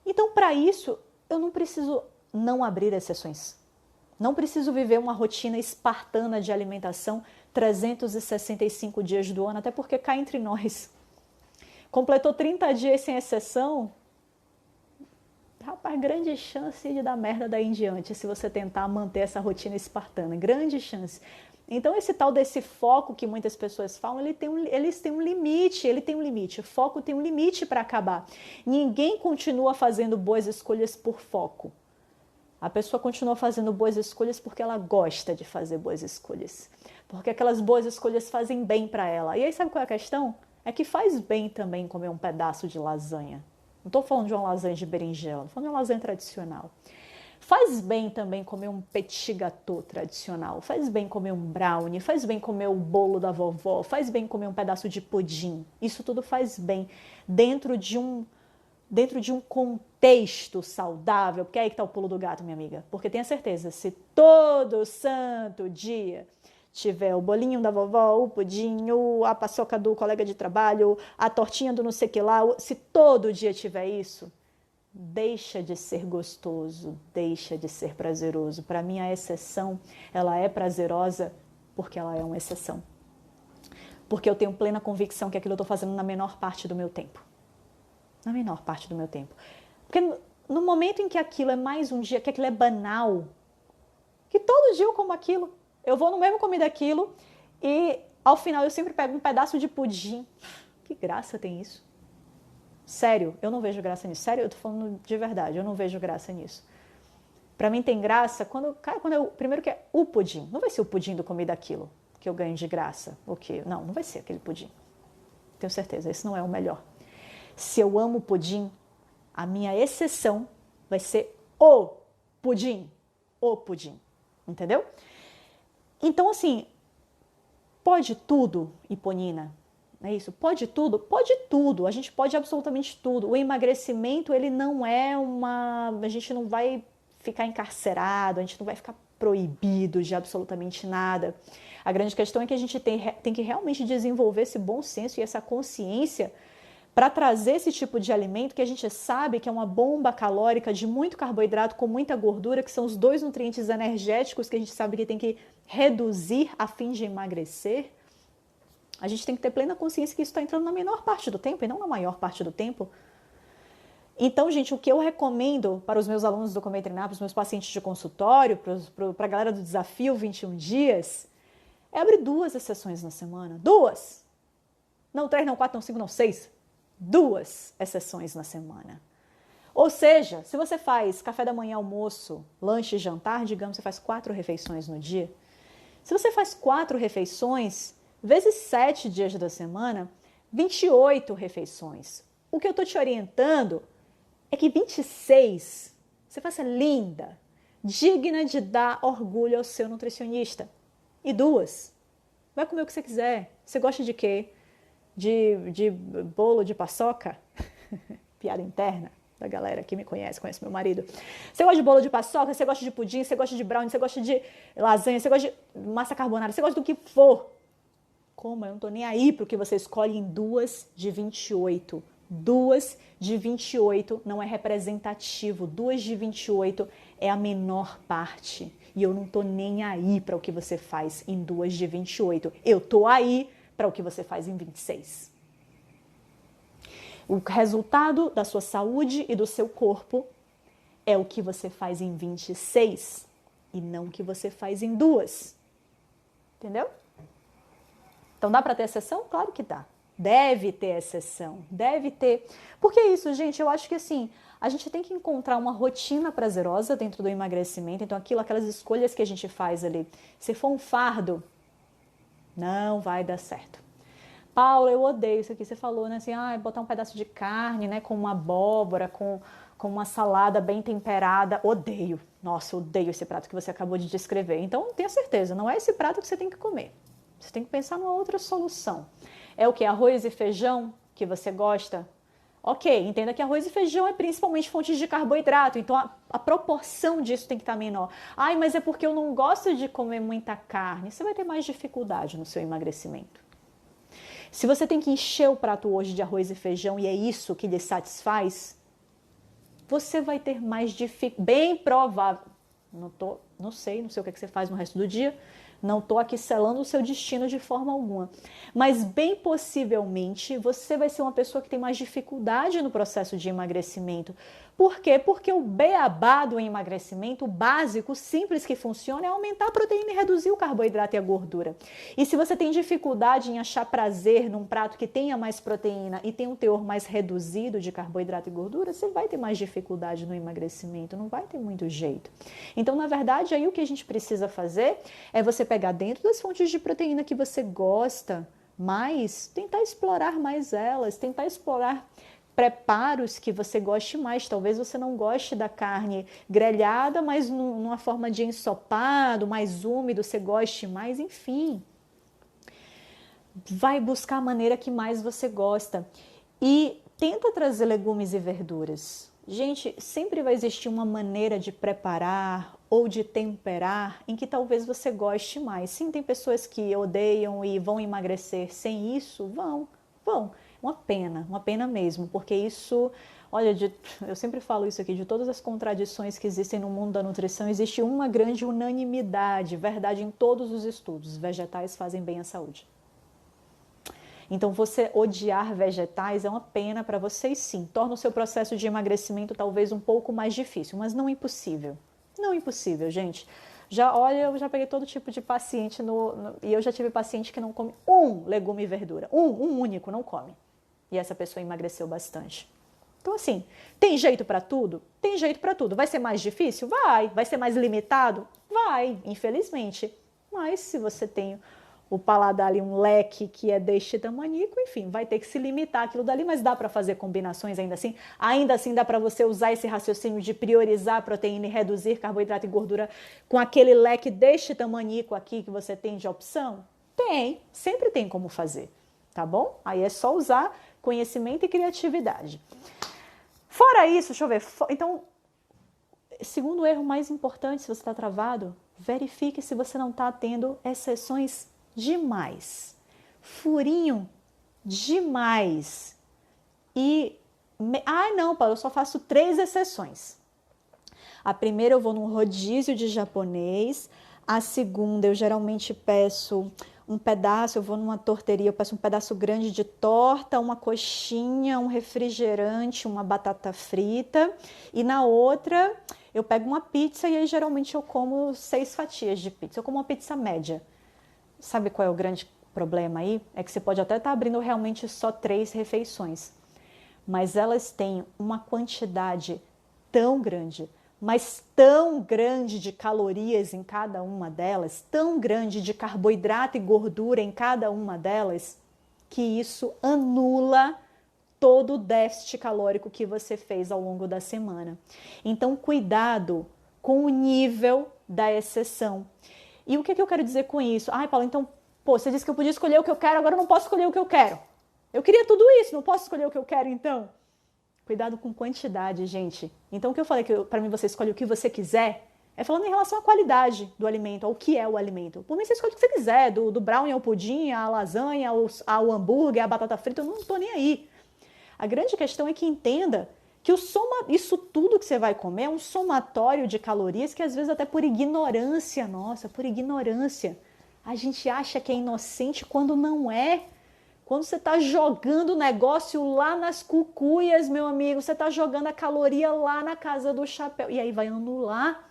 Então, para isso, eu não preciso não abrir exceções. Não preciso viver uma rotina espartana de alimentação 365 dias do ano, até porque cá entre nós. Completou 30 dias sem exceção, rapaz, grande chance de dar merda daí em diante, se você tentar manter essa rotina espartana, grande chance. Então esse tal desse foco que muitas pessoas falam, eles têm um limite, o foco tem um limite para acabar. Ninguém continua fazendo boas escolhas por foco. A pessoa continua fazendo boas escolhas porque ela gosta de fazer boas escolhas. Porque aquelas boas escolhas fazem bem para ela. E aí sabe qual é a questão? É que faz bem também comer um pedaço de lasanha. Não estou falando de uma lasanha de berinjela, estou falando de uma lasanha tradicional. Faz bem também comer um petit gâteau tradicional, faz bem comer um brownie, faz bem comer o bolo da vovó, faz bem comer um pedaço de pudim. Isso tudo faz bem dentro de um contexto saudável, porque é aí que está o pulo do gato, minha amiga. Porque tenha certeza, se todo santo dia tiver o bolinho da vovó, o pudim, a paçoca do colega de trabalho, a tortinha do não sei que lá, se todo dia tiver isso, deixa de ser gostoso, deixa de ser prazeroso. Para mim, a exceção, ela é prazerosa porque ela é uma exceção. Porque eu tenho plena convicção que aquilo eu estou fazendo na menor parte do meu tempo. Na menor parte do meu tempo. Porque no momento em que aquilo é mais um dia, que aquilo é banal, que todo dia eu como aquilo, eu vou no mesmo comer daquilo e ao final eu sempre pego um pedaço de pudim. Que graça tem isso? Sério, eu não vejo graça nisso. Sério, eu tô falando de verdade, eu não vejo graça nisso. Pra mim tem graça primeiro que é o pudim. Não vai ser o pudim do comer daquilo que eu ganho de graça. Não vai ser aquele pudim. Tenho certeza, esse não é o melhor. Se eu amo pudim, a minha exceção vai ser o pudim. O pudim. Entendeu? Então, assim, pode tudo, Iponina? É isso? Pode tudo? Pode tudo. A gente pode absolutamente tudo. O emagrecimento, ele não é a gente não vai ficar encarcerado, a gente não vai ficar proibido de absolutamente nada. A grande questão é que a gente tem que realmente desenvolver esse bom senso e essa consciência para trazer esse tipo de alimento que a gente sabe que é uma bomba calórica de muito carboidrato com muita gordura, que são os dois nutrientes energéticos que a gente sabe que tem que reduzir a fim de emagrecer. A gente tem que ter plena consciência que isso está entrando na menor parte do tempo e não na maior parte do tempo. Então, gente, o que eu recomendo para os meus alunos do Comer e Treinar, para os meus pacientes de consultório, para a galera do Desafio 21 Dias, é abrir 2 exceções na semana. 2! Não 3, não 4, não 5, não 6. 2 exceções na semana. Ou seja, se você faz café da manhã, almoço, lanche e jantar, digamos, você faz 4 refeições no dia. Se você faz 4 refeições, vezes 7 dias da semana, 28 refeições. O que eu estou te orientando é que 26 você faça linda, digna de dar orgulho ao seu nutricionista. E 2, vai comer o que você quiser. Você gosta de quê? De bolo de paçoca? Piada interna da galera que me conhece meu marido. Você gosta de bolo de paçoca? Você gosta de pudim? Você gosta de brownie? Você gosta de lasanha? Você gosta de massa carbonara? Você gosta do que for? Como? Eu não tô nem aí pro que você escolhe em 2 de 28. 2 de 28 não é representativo. 2 de 28 é a menor parte. E eu não tô nem aí para o que você faz em 2 de 28. Eu tô aí para o que você faz em 26. O resultado da sua saúde e do seu corpo é o que você faz em 26 e não o que você faz em 2. Entendeu? Então dá para ter exceção? Claro que dá. Deve ter exceção, deve ter. Porque é isso, gente, eu acho que assim, a gente tem que encontrar uma rotina prazerosa dentro do emagrecimento. Então, aquelas escolhas que a gente faz ali, se for um fardo, não vai dar certo. Paula, eu odeio isso aqui. Você falou, né, assim, botar um pedaço de carne, né, com uma abóbora, com uma salada bem temperada. Odeio. Nossa, odeio esse prato que você acabou de descrever. Então, tenha certeza, não é esse prato que você tem que comer. Você tem que pensar numa outra solução. É o que? Arroz e feijão que você gosta? Ok, entenda que arroz e feijão é principalmente fontes de carboidrato, então a proporção disso tem que estar menor. Mas é porque eu não gosto de comer muita carne. Você vai ter mais dificuldade no seu emagrecimento. Se você tem que encher o prato hoje de arroz e feijão e é isso que lhe satisfaz, você vai ter mais dificuldade. Bem provável. Não sei o que você faz no resto do dia. Não estou aqui selando o seu destino de forma alguma. Mas bem possivelmente você vai ser uma pessoa que tem mais dificuldade no processo de emagrecimento. Por quê? Porque o beabá do emagrecimento, o básico, simples que funciona, é aumentar a proteína e reduzir o carboidrato e a gordura. E se você tem dificuldade em achar prazer num prato que tenha mais proteína e tem um teor mais reduzido de carboidrato e gordura, você vai ter mais dificuldade no emagrecimento, não vai ter muito jeito. Então, na verdade, aí o que a gente precisa fazer é você pegar dentro das fontes de proteína que você gosta mais, tentar explorar mais elas, tentar explorar preparos que você goste mais. Talvez você não goste da carne grelhada, mas numa forma de ensopado, mais úmido, você goste mais, enfim. Vai buscar a maneira que mais você gosta. E tenta trazer legumes e verduras. Gente, sempre vai existir uma maneira de preparar ou de temperar em que talvez você goste mais. Sim, tem pessoas que odeiam e vão emagrecer sem isso? Vão. Uma pena mesmo, porque isso, olha, eu sempre falo isso aqui, de todas as contradições que existem no mundo da nutrição, existe uma grande unanimidade, verdade em todos os estudos: vegetais fazem bem à saúde. Então, você odiar vegetais é uma pena para vocês, sim. Torna o seu processo de emagrecimento talvez um pouco mais difícil, mas não impossível. Não impossível, gente. Eu já peguei todo tipo de paciente e eu já tive paciente que não come um legume e verdura. Um único, não come. E essa pessoa emagreceu bastante. Então, assim, tem jeito para tudo? Tem jeito para tudo. Vai ser mais difícil? Vai. Vai ser mais limitado? Vai, infelizmente. Mas se você tem o paladar ali, um leque que é deste tamanico, enfim, vai ter que se limitar aquilo dali, mas dá para fazer combinações ainda assim. Ainda assim dá para você usar esse raciocínio de priorizar a proteína e reduzir carboidrato e gordura com aquele leque deste tamanico aqui que você tem de opção? Tem, sempre tem como fazer, tá bom? Aí é só usar conhecimento e criatividade. Fora isso, deixa eu ver, então, segundo erro mais importante, se você está travado, verifique se você não está tendo exceções demais, furinho demais. Não, Paulo, eu só faço 3 exceções. A primeira eu vou num rodízio de japonês, a segunda eu geralmente peço um pedaço, eu vou numa torteria, eu peço um pedaço grande de torta, uma coxinha, um refrigerante, uma batata frita, e na outra eu pego uma pizza e aí geralmente eu como 6 fatias de pizza, eu como uma pizza média. Sabe qual é o grande problema aí? É que você pode até estar abrindo realmente só 3 refeições, mas elas têm uma quantidade tão grande, mas tão grande de calorias em cada uma delas, tão grande de carboidrato e gordura em cada uma delas, que isso anula todo o déficit calórico que você fez ao longo da semana. Então, cuidado com o nível da exceção. E o que eu quero dizer com isso? Paulo, então, você disse que eu podia escolher o que eu quero, agora eu não posso escolher o que eu quero. Eu queria tudo isso, não posso escolher o que eu quero, então? Cuidado com quantidade, gente. Então, o que eu falei que para mim você escolhe o que você quiser, é falando em relação à qualidade do alimento, ao que é o alimento. Por mim, você escolhe o que você quiser, do brownie ao pudim, à lasanha, ao hambúrguer, à batata frita, eu não estou nem aí. A grande questão é que entenda que isso tudo que você vai comer é um somatório de calorias que às vezes até por ignorância nossa, por ignorância, a gente acha que é inocente quando não é. Quando você está jogando o negócio lá nas cucuias, meu amigo, você está jogando a caloria lá na casa do chapéu. E aí vai anular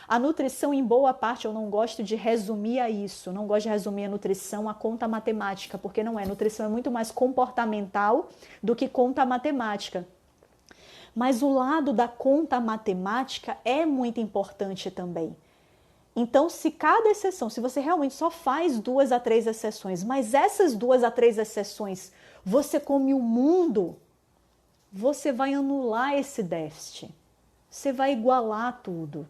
A nutrição, em boa parte, eu não gosto de resumir a isso, não gosto de resumir a nutrição a conta matemática, porque não é. Nutrição é muito mais comportamental do que conta matemática. Mas o lado da conta matemática é muito importante também. Então, se cada exceção, se você realmente só faz 2 a 3 exceções, mas essas 2 a 3 exceções você come o mundo, você vai anular esse déficit. Você vai igualar tudo.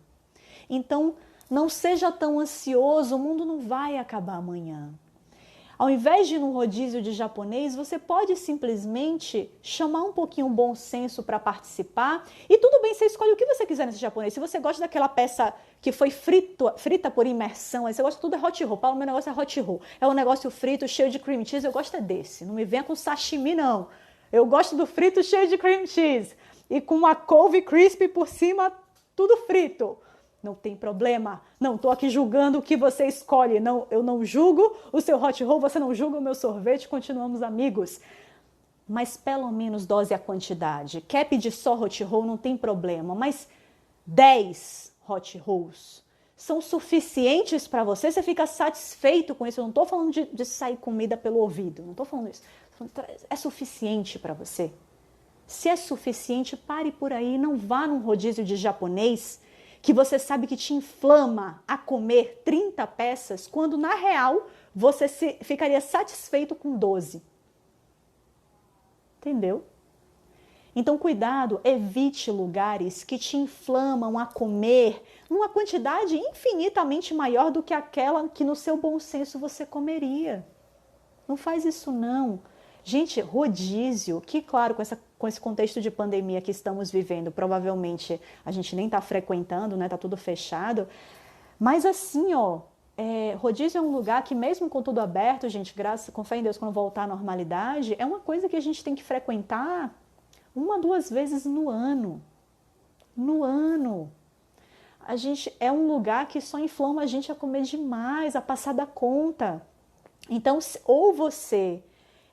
Então, não seja tão ansioso, o mundo não vai acabar amanhã. Ao invés de ir num rodízio de japonês, você pode simplesmente chamar um pouquinho o bom senso para participar. E tudo bem, você escolhe o que você quiser nesse japonês. Se você gosta daquela peça que foi frita por imersão, aí você gosta tudo é hot roll. Paulo, meu negócio é hot roll. É um negócio frito, cheio de cream cheese, eu gosto é desse. Não me venha com sashimi, não. Eu gosto do frito cheio de cream cheese. E com uma couve crispy por cima, tudo frito. Não tem problema. Não estou aqui julgando o que você escolhe. Não, eu não julgo o seu hot roll, você não julga o meu sorvete, continuamos amigos. Mas pelo menos dose a quantidade. Quer pedir só hot roll, não tem problema. Mas 10 hot rolls são suficientes para você? Você fica satisfeito com isso? Eu não estou falando de sair comida pelo ouvido. Não estou falando isso. É suficiente para você? Se é suficiente, pare por aí. Não vá num rodízio de japonês que você sabe que te inflama a comer 30 peças, quando na real você ficaria satisfeito com 12. Entendeu? Então cuidado, evite lugares que te inflamam a comer numa quantidade infinitamente maior do que aquela que no seu bom senso você comeria. Não faz isso não. Gente, rodízio, que claro, com esse contexto de pandemia que estamos vivendo, provavelmente a gente nem está frequentando, né? Tá tudo fechado. Mas assim, ó, rodízio é um lugar que mesmo com tudo aberto, gente, com fé em Deus, quando voltar à normalidade, é uma coisa que a gente tem que frequentar 1, 2 vezes no ano. No ano. É um lugar que só inflama a gente a comer demais, a passar da conta. Então, ou você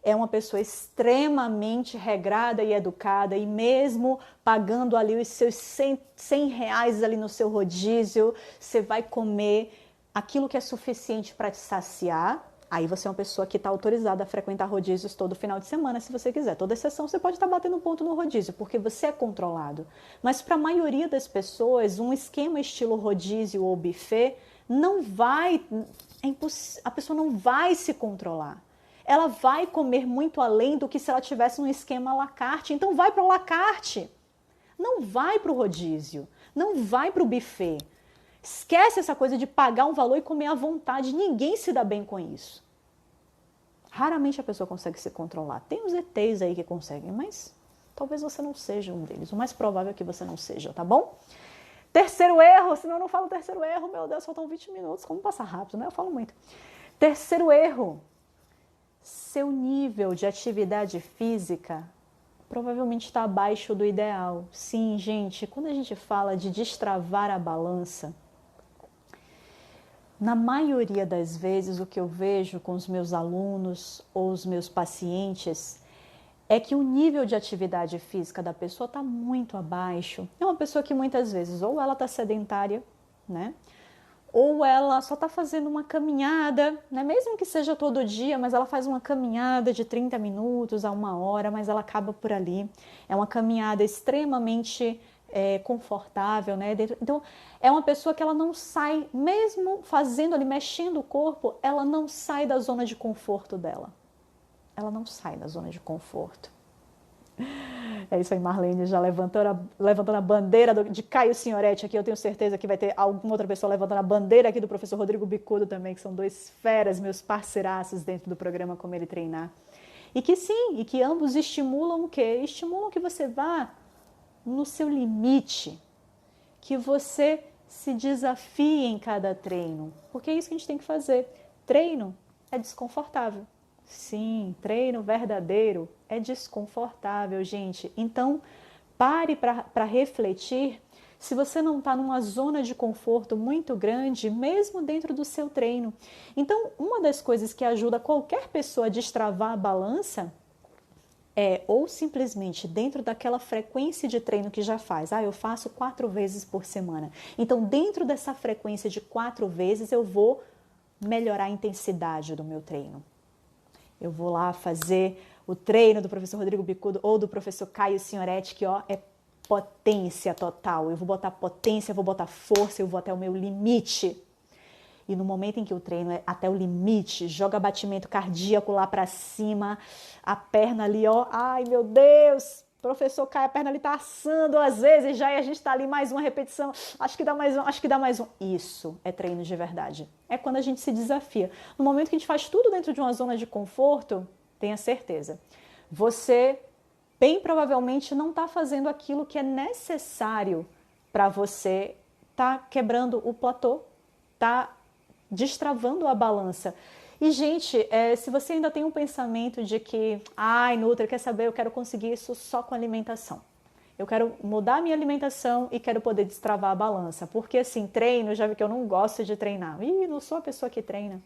é uma pessoa extremamente regrada e educada e mesmo pagando ali os seus 100 reais ali no seu rodízio, você vai comer aquilo que é suficiente para te saciar. Aí você é uma pessoa que está autorizada a frequentar rodízios todo final de semana, se você quiser. Toda exceção você pode estar batendo ponto no rodízio, porque você é controlado. Mas para a maioria das pessoas, um esquema estilo rodízio ou buffet não vai... a pessoa não vai se controlar. Ela vai comer muito além do que se ela tivesse um esquema à la carte. Então vai para o à la carte. Não vai para o rodízio. Não vai para o buffet. Esquece essa coisa de pagar um valor e comer à vontade. Ninguém se dá bem com isso. Raramente a pessoa consegue se controlar. Tem os ETs aí que conseguem, mas talvez você não seja um deles. O mais provável é que você não seja, tá bom? Terceiro erro, senão eu não falo terceiro erro. Meu Deus, faltam 20 minutos. Como passar rápido, né? Eu falo muito. Terceiro erro. Seu nível de atividade física provavelmente está abaixo do ideal. Sim, gente, quando a gente fala de destravar a balança, na maioria das vezes o que eu vejo com os meus alunos ou os meus pacientes é que o nível de atividade física da pessoa está muito abaixo. É uma pessoa que muitas vezes ou ela está sedentária, né? Ou ela só está fazendo uma caminhada, né? Mesmo que seja todo dia, mas ela faz uma caminhada de 30 minutos a 1 hora, mas ela acaba por ali. É uma caminhada extremamente confortável, né? Então, é uma pessoa que ela não sai, mesmo fazendo ali, mexendo o corpo, ela não sai da zona de conforto dela. Ela não sai da zona de conforto. É isso aí, Marlene, já levantando a bandeira de Caio Signoretti aqui. Eu tenho certeza que vai ter alguma outra pessoa levantando a bandeira aqui do professor Rodrigo Bicudo também, que são 2 feras, meus parceiraços dentro do programa Como Ele Treinar. E que sim, e que ambos estimulam o quê? Estimulam que você vá no seu limite, que você se desafie em cada treino, porque é isso que a gente tem que fazer. Treino é desconfortável. Sim, treino verdadeiro é desconfortável, gente. Então, pare para refletir se você não está numa zona de conforto muito grande, mesmo dentro do seu treino. Então, uma das coisas que ajuda qualquer pessoa a destravar a balança ou simplesmente dentro daquela frequência de treino que já faz. Eu faço 4 vezes por semana. Então, dentro dessa frequência de 4 vezes, eu vou melhorar a intensidade do meu treino. Eu vou lá fazer o treino do professor Rodrigo Bicudo ou do professor Caio Signoretti, que é potência total. Eu vou botar potência, eu vou botar força, eu vou até o meu limite. E no momento em que o treino é até o limite, joga batimento cardíaco lá pra cima, a perna ali, ai meu Deus, professor Caio, a perna ali tá assando às vezes já, e a gente tá ali mais uma repetição, acho que dá mais um. Isso é treino de verdade. É quando a gente se desafia. No momento que a gente faz tudo dentro de uma zona de conforto, tenha certeza, você bem provavelmente não está fazendo aquilo que é necessário para você tá quebrando o platô, tá destravando a balança. E, gente, se você ainda tem um pensamento de que, Nutri, quer saber, eu quero conseguir isso só com alimentação. Eu quero mudar a minha alimentação e quero poder destravar a balança. Porque, assim, treino, já vi que eu não gosto de treinar. Não sou a pessoa que treina.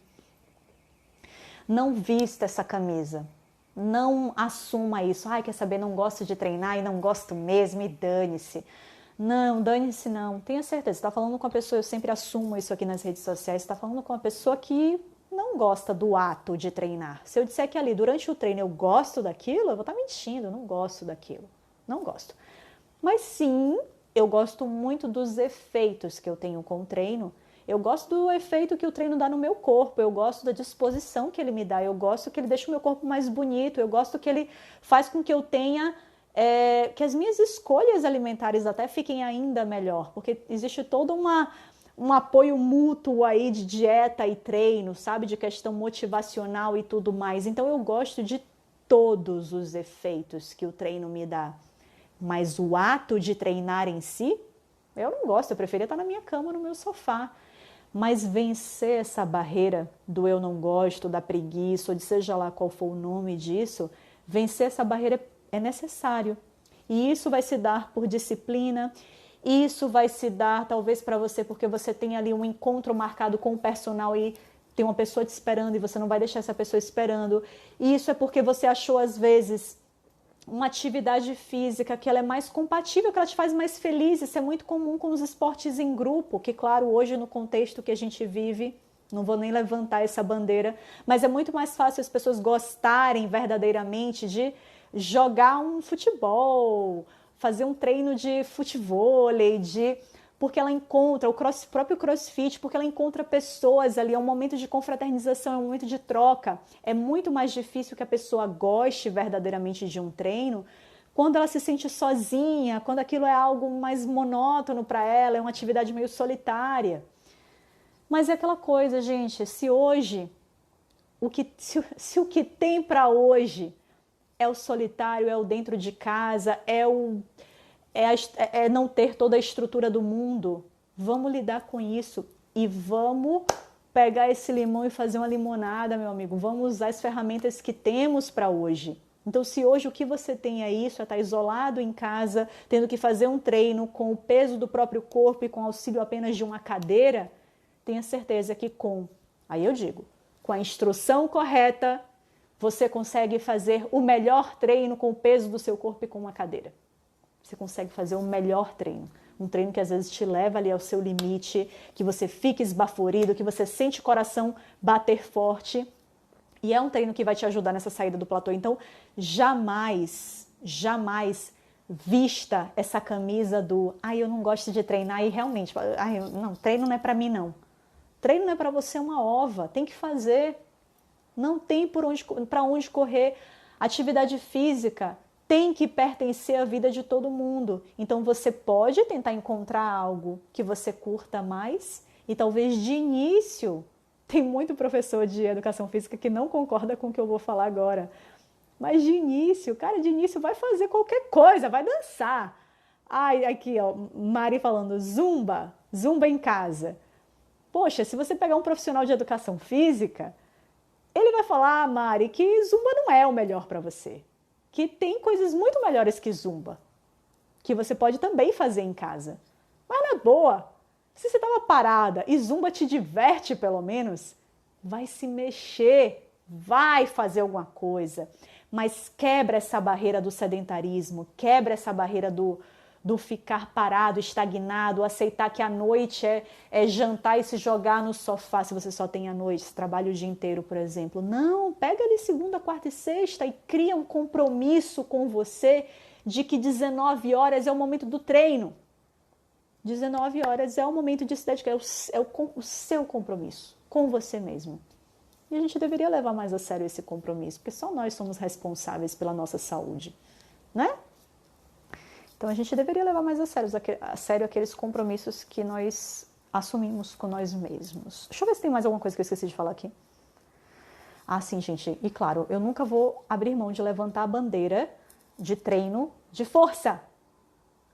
Não vista essa camisa. Não assuma isso. Quer saber, não gosto de treinar e não gosto mesmo e dane-se. Não, dane-se não. Tenha certeza, você está falando com uma pessoa, eu sempre assumo isso aqui nas redes sociais, você está falando com uma pessoa que não gosta do ato de treinar. Se eu disser que ali, durante o treino, eu gosto daquilo, eu vou estar mentindo, eu não gosto daquilo. Não gosto. Mas sim, eu gosto muito dos efeitos que eu tenho com o treino. Eu gosto do efeito que o treino dá no meu corpo, eu gosto da disposição que ele me dá, eu gosto que ele deixa o meu corpo mais bonito, eu gosto que ele faz com que eu tenha... que as minhas escolhas alimentares até fiquem ainda melhor, porque existe todo um apoio mútuo aí de dieta e treino, sabe? De questão motivacional e tudo mais. Então eu gosto de todos os efeitos que o treino me dá. Mas o ato de treinar em si, eu não gosto, eu preferia estar na minha cama, no meu sofá. Mas vencer essa barreira do eu não gosto, da preguiça, ou de seja lá qual for o nome disso, vencer essa barreira é necessário. E isso vai se dar por disciplina, isso vai se dar talvez para você porque você tem ali um encontro marcado com o personal e tem uma pessoa te esperando e você não vai deixar essa pessoa esperando. E isso é porque você achou às vezes uma atividade física que ela é mais compatível, que ela te faz mais feliz. Isso é muito comum com os esportes em grupo, que claro, hoje no contexto que a gente vive, não vou nem levantar essa bandeira, mas é muito mais fácil as pessoas gostarem verdadeiramente de jogar um futebol, fazer um treino de futevôlei, porque ela encontra, o próprio crossfit, porque ela encontra pessoas ali, é um momento de confraternização, é um momento de troca. É muito mais difícil que a pessoa goste verdadeiramente de um treino quando ela se sente sozinha, quando aquilo é algo mais monótono para ela, é uma atividade meio solitária. Mas é aquela coisa, gente, se hoje, se o que tem para hoje é o solitário, é o dentro de casa, é não ter toda a estrutura do mundo. Vamos lidar com isso e vamos pegar esse limão e fazer uma limonada, meu amigo. Vamos usar as ferramentas que temos para hoje. Então, se hoje o que você tem é isso, é estar isolado em casa, tendo que fazer um treino com o peso do próprio corpo e com auxílio apenas de uma cadeira, tenha certeza que aí eu digo, com a instrução correta, você consegue fazer o melhor treino com o peso do seu corpo e com uma cadeira. Você consegue fazer o melhor treino. Um treino que às vezes te leva ali ao seu limite, que você fica esbaforido, que você sente o coração bater forte. E é um treino que vai te ajudar nessa saída do platô. Então, jamais vista essa camisa do eu não gosto de treinar e realmente, não, treino não é para mim não. Treino não é para você uma ova, tem que fazer. Não tem para onde correr. Atividade física tem que pertencer à vida de todo mundo. Então você pode tentar encontrar algo que você curta mais e talvez de início, tem muito professor de educação física que não concorda com o que eu vou falar agora, mas de início vai fazer qualquer coisa, vai dançar. Aqui Mari falando zumba em casa. Poxa, se você pegar um profissional de educação física, ele vai falar, Mari, que zumba não é o melhor para você. Que tem coisas muito melhores que zumba. Que você pode também fazer em casa. Mas na boa, se você estava parada e zumba te diverte pelo menos, vai se mexer, vai fazer alguma coisa. mas quebra essa barreira do sedentarismo, quebra essa barreira do ficar parado, estagnado, aceitar que a noite é jantar e se jogar no sofá, se você só tem a noite, se trabalha o dia inteiro, por exemplo. Não, pega ali segunda, quarta e sexta e cria um compromisso com você de que 19 horas é o momento do treino. 19 horas é o momento de se dedicar, é o seu compromisso com você mesmo. E a gente deveria levar mais a sério esse compromisso, porque só nós somos responsáveis pela nossa saúde, né? Então a gente deveria levar mais a sério aqueles compromissos que nós assumimos com nós mesmos. Deixa eu ver se tem mais alguma coisa que eu esqueci de falar aqui. Ah, sim, gente. E claro, eu nunca vou abrir mão de levantar a bandeira de treino de força.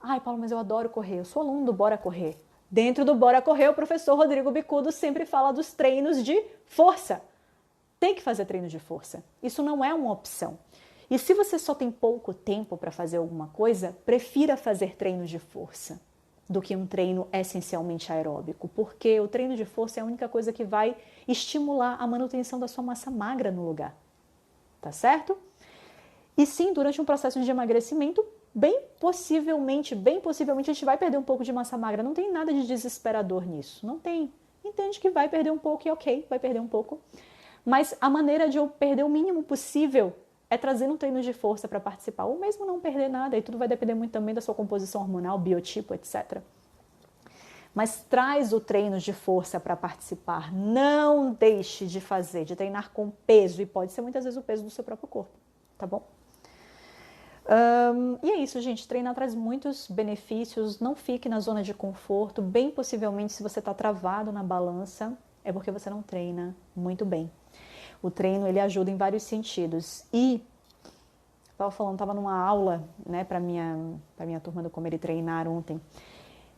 Ai, Paulo, mas eu adoro correr. Eu sou aluno do Bora Correr. Dentro do Bora Correr, o professor Rodrigo Bicudo sempre fala dos treinos de força. Tem que fazer treino de força. Isso não é uma opção. E se você só tem pouco tempo para fazer alguma coisa, prefira fazer treinos de força do que um treino essencialmente aeróbico, porque o treino de força é a única coisa que vai estimular a manutenção da sua massa magra no lugar. Tá certo? E sim, durante um processo de emagrecimento, bem possivelmente a gente vai perder um pouco de massa magra. Não tem nada de desesperador nisso. Não tem. Entende que vai perder um pouco e ok, vai perder um pouco. Mas a maneira de eu perder o mínimo possível é trazer um treino de força para participar, ou mesmo não perder nada, e tudo vai depender muito também da sua composição hormonal, biotipo, etc. Mas traz o treino de força para participar, não deixe de fazer, de treinar com peso, e pode ser muitas vezes o peso do seu próprio corpo, tá bom? E é isso, gente, treinar traz muitos benefícios, não fique na zona de conforto, bem possivelmente se você está travado na balança, é porque você não treina muito bem. O treino, ele ajuda em vários sentidos. E, estava numa aula, né, para minha turma do Comer e Treinar ontem,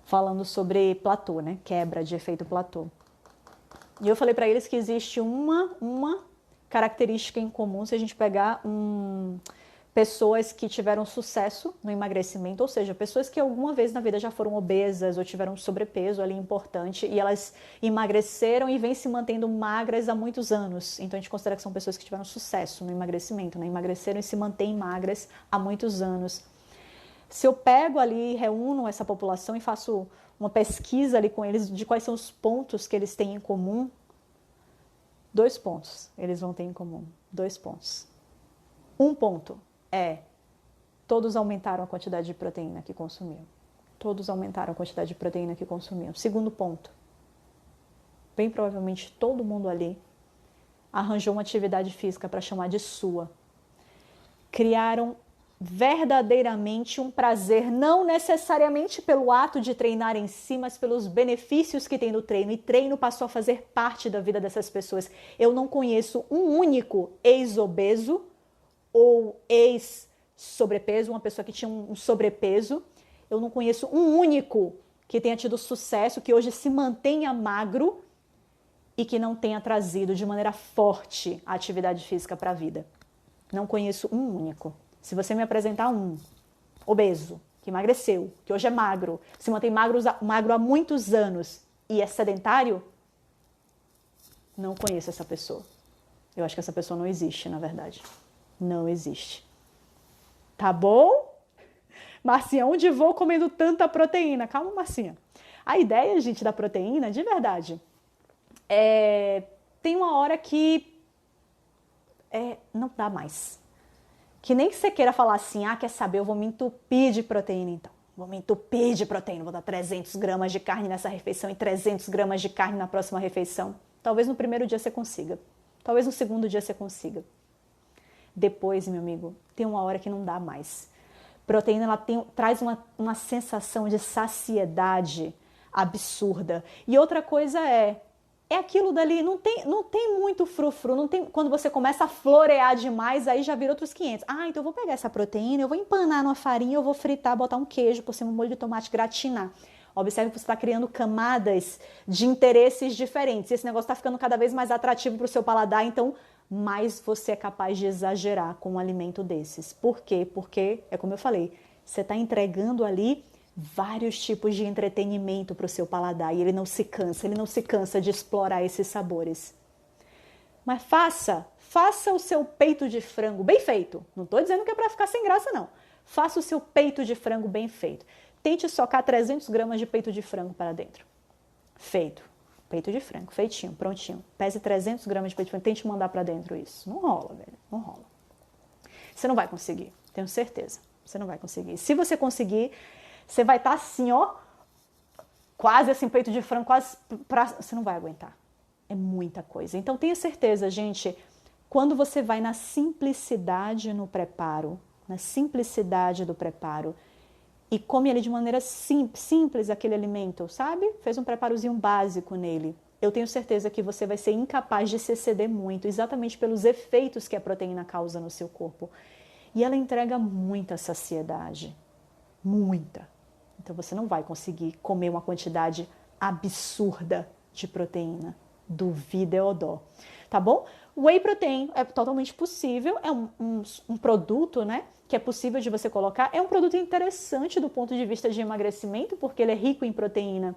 falando sobre platô, né, quebra de efeito platô. E eu falei para eles que existe uma característica em comum se a gente pegar pessoas que tiveram sucesso no emagrecimento, ou seja, pessoas que alguma vez na vida já foram obesas ou tiveram sobrepeso ali importante e elas emagreceram e vêm se mantendo magras há muitos anos. Então a gente considera que são pessoas que tiveram sucesso no emagrecimento, né? Emagreceram e se mantêm magras há muitos anos. Se eu pego ali, reúno essa população e faço uma pesquisa ali com eles de quais são os pontos que eles têm em comum, 2 pontos eles vão ter em comum, 2 pontos. Um ponto todos aumentaram a quantidade de proteína que consumiam. Todos aumentaram a quantidade de proteína que consumiam. Segundo ponto, bem provavelmente todo mundo ali arranjou uma atividade física para chamar de sua. Criaram verdadeiramente um prazer, não necessariamente pelo ato de treinar em si, mas pelos benefícios que tem no treino. E treino passou a fazer parte da vida dessas pessoas. Eu não conheço um único ex-obeso ou ex-sobrepeso, uma pessoa que tinha um sobrepeso. Eu não conheço um único que tenha tido sucesso, que hoje se mantenha magro e que não tenha trazido de maneira forte a atividade física para a vida. Não conheço um único. Se você me apresentar um obeso, que emagreceu, que hoje é magro, se mantém magro há muitos anos e é sedentário, não conheço essa pessoa. Eu acho que essa pessoa não existe, na verdade. Não existe. Tá bom? Marcinha, onde vou comendo tanta proteína? Calma, Marcinha. A ideia, gente, da proteína, de verdade, tem uma hora que não dá mais. Que nem que você queira falar assim, quer saber, eu vou me entupir de proteína então. Vou me entupir de proteína, vou dar 300 gramas de carne nessa refeição e 300 gramas de carne na próxima refeição. Talvez no primeiro dia você consiga. Talvez no segundo dia você consiga. Depois, meu amigo, tem uma hora que não dá mais. Proteína, ela traz uma sensação de saciedade absurda. E outra coisa é aquilo dali, não tem muito frufru, não tem, quando você começa a florear demais, aí já vira outros 500. Então eu vou pegar essa proteína, eu vou empanar numa farinha, eu vou fritar, botar um queijo por cima, um molho de tomate, gratinar. Observe que você está criando camadas de interesses diferentes. Esse negócio está ficando cada vez mais atrativo para o seu paladar, então mais você é capaz de exagerar com um alimento desses. Por quê? Porque, é como eu falei, você está entregando ali vários tipos de entretenimento para o seu paladar e ele não se cansa de explorar esses sabores. Mas faça o seu peito de frango bem feito. Não estou dizendo que é para ficar sem graça, não. Faça o seu peito de frango bem feito. Tente socar 300 gramas de peito de frango para dentro. Feito. Peito de frango, feitinho, prontinho. Pese 300 gramas de peito de frango. Tente mandar para dentro isso. Não rola, velho. Não rola. Você não vai conseguir. Tenho certeza. Você não vai conseguir. Se você conseguir, você vai estar assim, ó. Quase assim, peito de frango, quase pra... Você não vai aguentar. É muita coisa. Então tenha certeza, gente, quando você vai na simplicidade no preparo, na simplicidade do preparo, e come ele de maneira simples, aquele alimento, sabe? Fez um preparozinho básico nele. Eu tenho certeza que você vai ser incapaz de se exceder muito, exatamente pelos efeitos que a proteína causa no seu corpo. E ela entrega muita saciedade. Muita. Então você não vai conseguir comer uma quantidade absurda de proteína. Duvida ou dó. Tá bom? Whey protein é totalmente possível, é um produto, né, que é possível de você colocar. É um produto interessante do ponto de vista de emagrecimento, porque ele é rico em proteína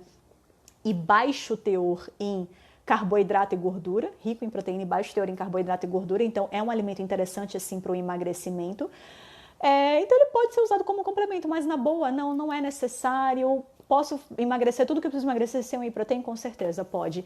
e baixo teor em carboidrato e gordura, rico em proteína e baixo teor em carboidrato e gordura, então é um alimento interessante assim para o emagrecimento. Então ele pode ser usado como complemento, mas na boa, não é necessário. Posso emagrecer tudo que eu preciso emagrecer sem whey protein? Com certeza pode.